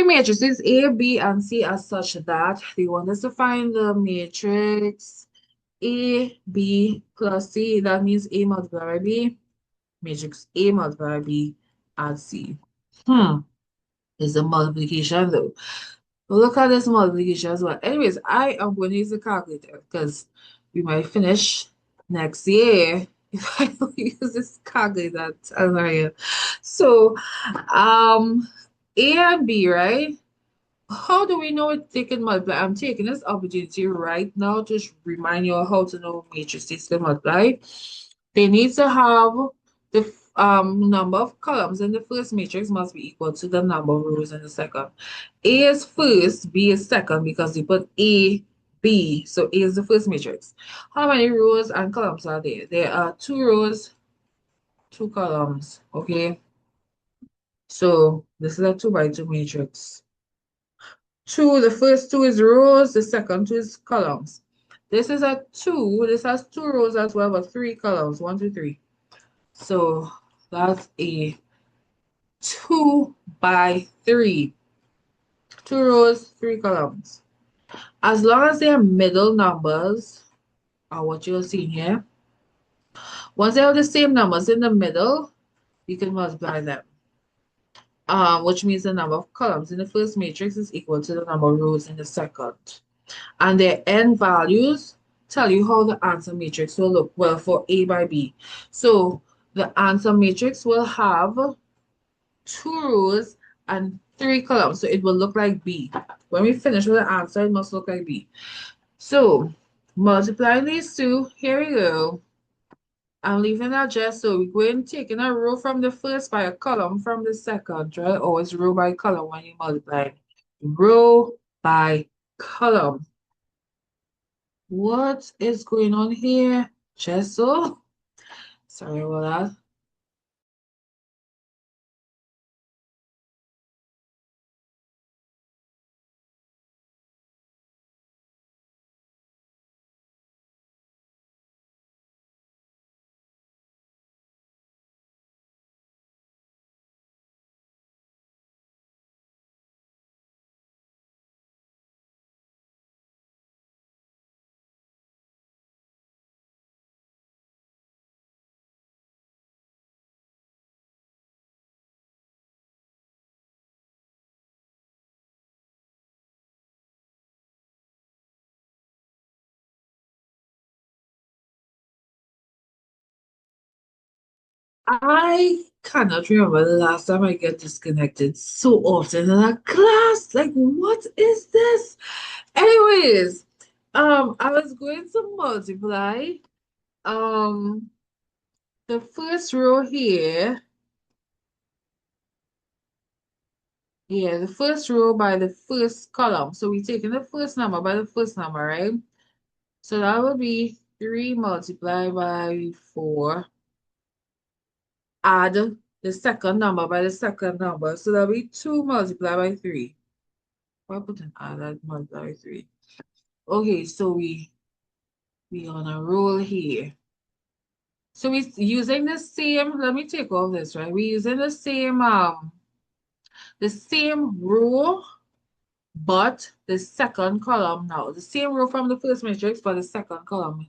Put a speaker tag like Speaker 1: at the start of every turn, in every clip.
Speaker 1: three matrices A, B, and C as such that they want us to find the matrix A, B plus C. That means A multiplied by B, matrix A multiplied by B add C. Is the multiplication though. Look at this multiplication as well. Anyways, I am going to use the calculator because we might finish next year if I don't use this calculator. So, A and B, right? How do we know it they can multiply? I'm taking this opportunity right now to remind you how to know matrices can multiply. They need to have the number of columns in the first matrix must be equal to the number of rows in the second. A is first, B is second because we put A, B. So A is the first matrix. How many rows and columns are there? There are two rows, two columns. Okay. So this is a 2 by 2 matrix. Two, the first two is rows, the second two is columns. This is a 2, this has 2 rows as well, but 3 columns, 1, 2, 3. So that's a 2 by 3. 2 rows, 3 columns. As long as they're middle numbers, are what you're seeing here. Once they have the same numbers in the middle, you can multiply them. Which means the number of columns in the first matrix is equal to the number of rows in the second. And their n values tell you how the answer matrix will look. Well, for A by B. So the answer matrix will have 2 rows and 3 columns. So it will look like B. When we finish with the answer, it must look like B. So multiplying these two, here we go. I'm leaving that just so we're going taking a row from the first by a column from the second, right? Always row by column when you multiply. Row by column. What is going on here? Just so. Sorry about that. I cannot remember the last time I get disconnected so often in a class. Like, what is this? Anyways, I was going to multiply the first row here. Yeah, the first row by the first column. So we're taking the first number by the first number, right? So that would be 3 multiplied by 4. Add the second number by the second number. So that'll be 2 multiplied by 3. Why put an add multiplied by 3? Okay, so we on a roll here. So we're using the same, let me take off this, right? We're using the same row, but the second column now. The same row from the first matrix, but the second column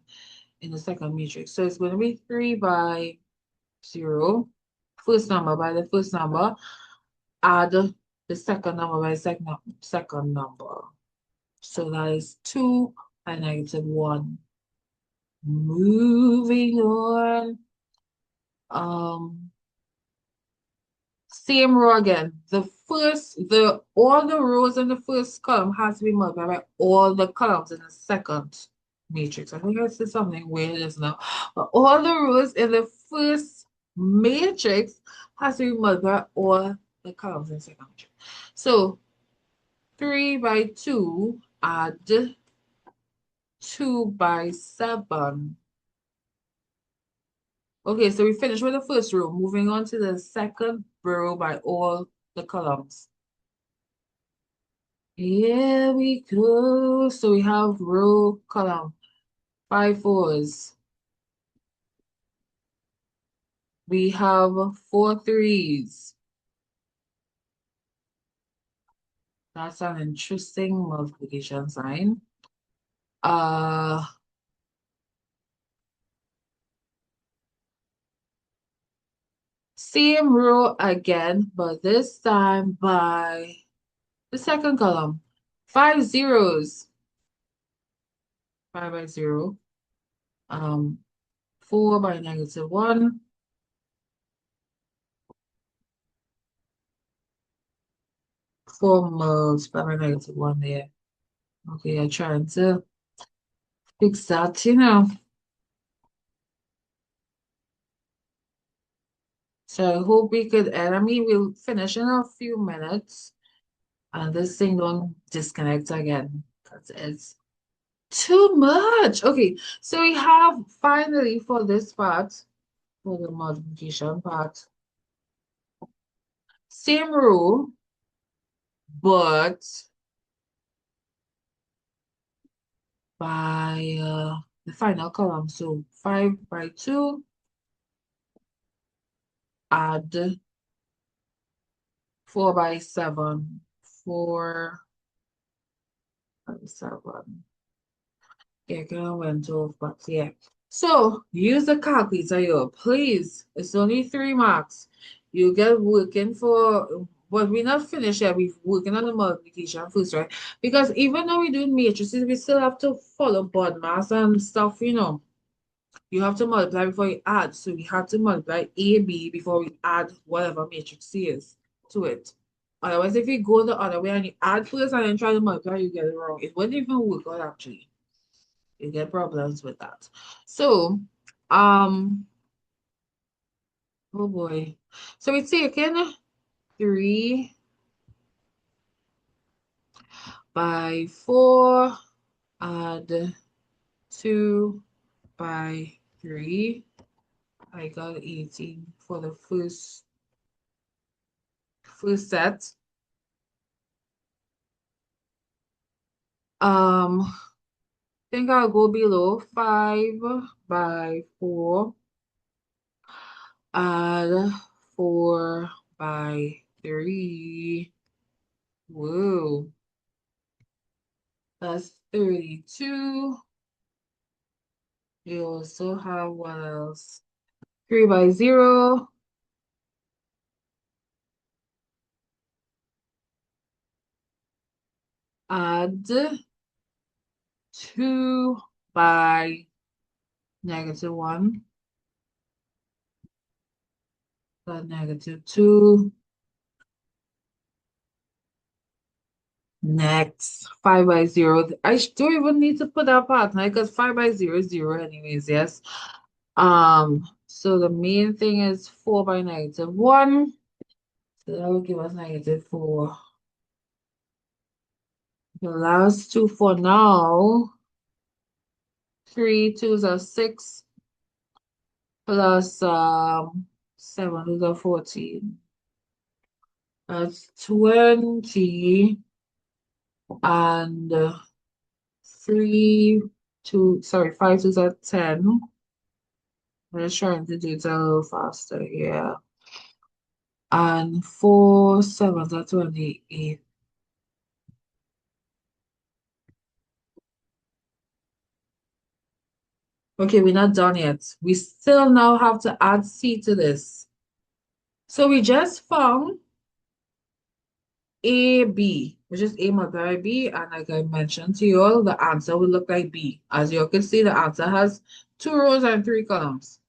Speaker 1: in the second matrix. So it's going to be 3 by 0. First number by the first number. Add the second number by the second number. So that is 2 by -1. Moving on. Same row again. All the rows in the first column has to be multiplied by all the columns in the second matrix. I think I said something weird just now. But all the rows in the first matrix has to be multiplied by all the columns in the second matrix. So 3 by 2 add 2 by 7. Okay, so we finished with the first row. Moving on to the second row by all the columns. Here we go. So we have row, column, 5 4s. We have 4 3s. That's an interesting multiplication sign. Uh, Same row again, but this time by the second column. Five zeros. 5 by 0. Um, 4 by -1. 4 multiplied by -1 there. Okay, I'm trying to fix that. So I hope we could end. I mean, we'll finish in a few minutes and this thing don't disconnect again because it's too much. Okay, so we have finally for this part, for the multiplication part, same rule, but by the final column. So 5 by 2, add 4 by 7. 4 by 7. Yeah, kind of went off, but yeah. So use the calculator here, please. It's only 3 marks. You get working for, but we're not finished yet. We're working on the multiplication first, right? Because even though we're doing matrices, we still have to follow bod mass and stuff. You have to multiply before you add. So we have to multiply AB before we add whatever matrix C is to it. Otherwise, if you go the other way and you add first and then try to multiply, you get it wrong. It wouldn't even work out actually. You get problems with that. So, um, oh boy. So we're taking 3 by 4, add 2 by 3. I got 18 for the first set. I think I'll go below 5 by 4, add 4 by 3. Whoa, that's 32. You also have what else? 3 by 0, add 2 by -1, got -2. Next, 5 by 0. I don't even need to put that part now because 5 by 0 is 0 anyways, yes. So the main thing is 4 by -1. So that will give us -4. The last two for now, 3 2s are 6, plus 7 2s are 14. That's 20, and 5 2s are 10. I'm just trying to do it a little faster, yeah. And 4 7s are 28. Okay, we're not done yet. We still now have to add C to this. So we just found AB, which is A multiplied by B, and like I mentioned to you all, the answer will look like B. As you can see, the answer has 2 rows and 3 columns.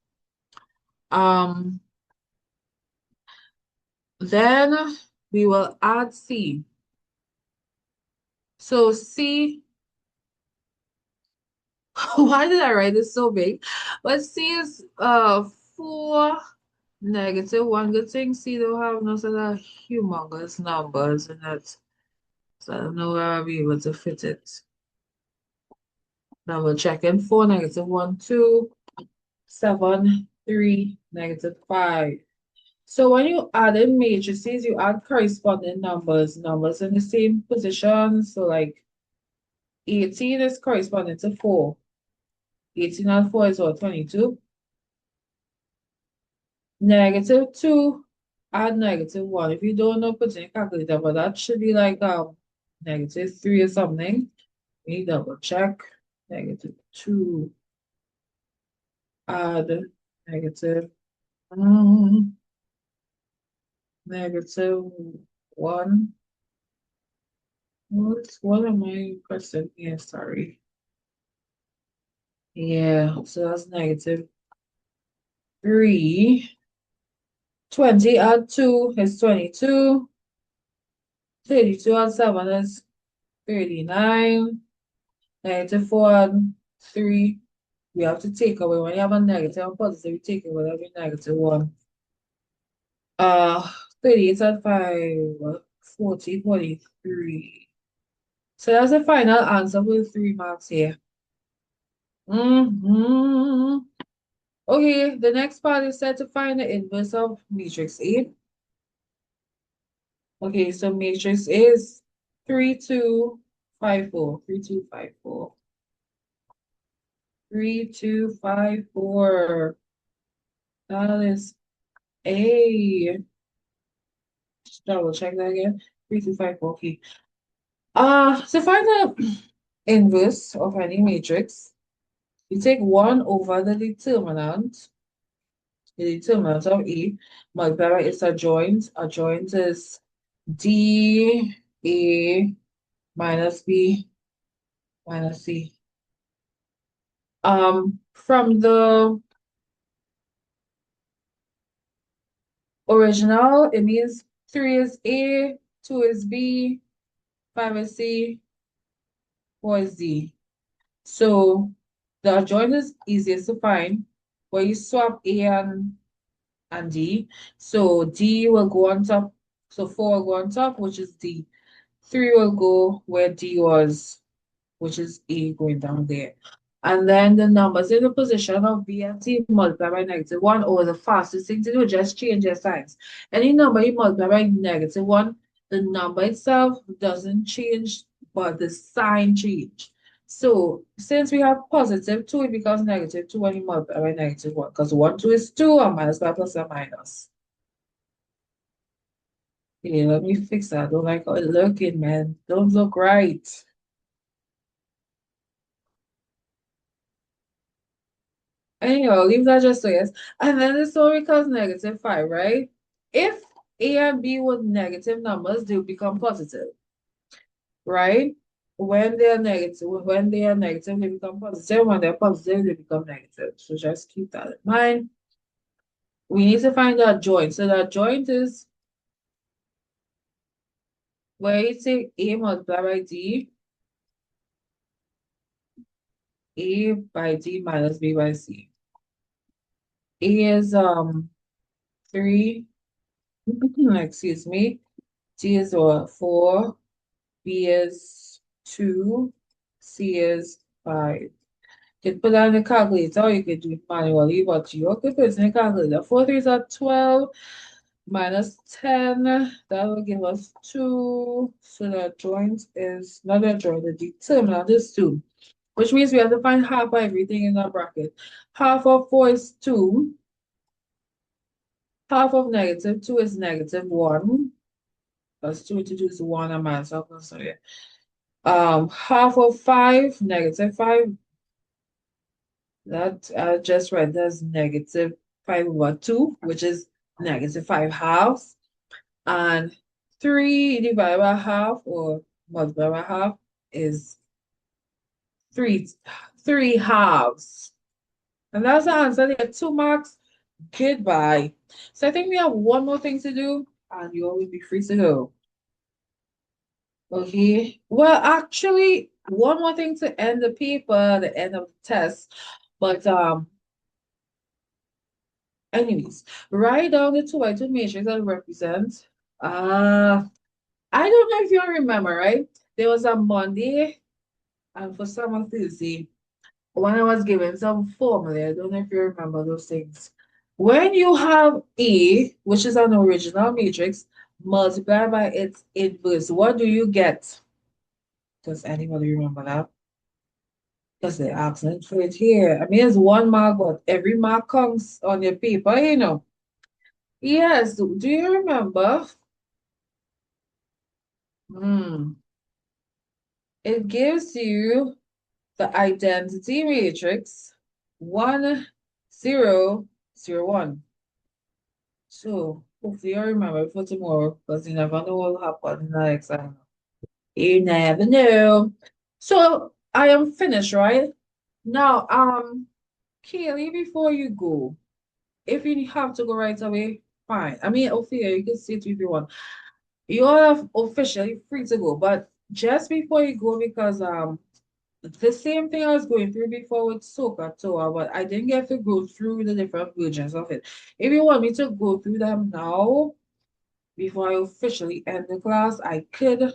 Speaker 1: Then we will add C. So C, why did I write this so big? But C is 4 -1. Good thing C don't have no sort of humongous numbers in it. So I don't know where I'll be able to fit it. Double checking. 4 -1 2 7 3 -5. So when you add in matrices, you add corresponding numbers in the same position. So like 18 is corresponding to 4. 18 and 4 is what, 22? -2, add -1. If you don't know, put in your calculator, but that should be like negative 3 or something. We double check. Negative 2, add negative, um, negative 1. What am I pressing here? Sorry. Yeah, so that's negative 3. 20 add 2 is 22. 32 add 7 is 39. Negative 4 add 3. We have to take away. When you have a negative and positive, you take away every negative one. Uh, 38 and 5, 40, 43. So that's the final answer with 3 marks here. Mm-hmm. Okay, the next part is said to find the inverse of matrix A. Okay, so matrix is 3, 2, 5, 4. 3, 2, 5, 4. 3, 2, 5, 4. That is A. Just double check that again. 3, 2, 5, 4. Okay. To find the inverse of any matrix, you take 1 over the determinant of A, multiplied by its adjoint. Adjoint is D, A, minus B, minus C. From the original, it means 3 is A, 2 is B, 5 is C, 4 is D. So the adjoint is easiest to find where you swap A and D. So D will go on top. So 4 will go on top, which is D. 3 will go where D was, which is A going down there. And then the numbers in the position of B and C multiplied by negative 1, or the fastest thing to do, just change their signs. Any number you multiply by negative 1, the number itself doesn't change, but the sign change. So since we have positive 2, it becomes negative 2 when you multiply by negative 1, because 1, 2 is 2, and minus by plus or minus. Okay, let me fix that. I don't like how it's looking, man. Don't look right. Anyhow, leave that just so yes. And then the story becomes negative 5, right? If A and B were negative numbers, they would become positive, right? When they are negative, they become positive. When they're positive, they become negative. So just keep that in mind. We need to find that joint. So that joint is where you take A multiplied by D, A by D minus B by C. A is 3, excuse me. D is 4, B is 2, C is 5. You can put that in the calculator or you can do it manually, but you can put it in the calculator. 4 3s are 12 minus 10. That will give us 2. So the joint is not a joint, the determinant is 2, which means we have to find half of everything in that bracket. Half of 4 is 2. Half of negative 2 is negative 1. Plus 2 to 2 is 1 and minus 1. So yeah. Half of 5, negative 5. That I just read that's negative 5 over 2, which is negative 5 halves. And 3 divided by half or multiplied by half is 3 halves. And that's the answer. They get 2 marks. Goodbye. So I think we have one more thing to do, and you will be free to go. Okay. Well, actually, one more thing to end the paper, the end of the test. But anyways, write down the 2 by 2 matrix that represent. I don't know if you remember, right? There was a Monday and for some Tuesday when I was given some formula. I don't know if you remember those things. When you have A, which is an original matrix, multiplied by its inverse, what do you get? Does anybody remember that? Because they're asking for it here. I mean, it's 1 mark, but every mark comes on your paper, you know. Yes, do you remember? Hmm. It gives you the identity matrix 1, 0, 0, 1. So hopefully I remember for tomorrow because you never know what will happen in the exam. You never know. So I am finished, right? Now, Kaylee, before you go, if you have to go right away, fine. I mean, Ophelia, you can sit if you want. You are officially free to go, but just before you go, because the same thing I was going through before with Soka Toa, but I didn't get to go through the different versions of it. If you want me to go through them now, before I officially end the class, I could,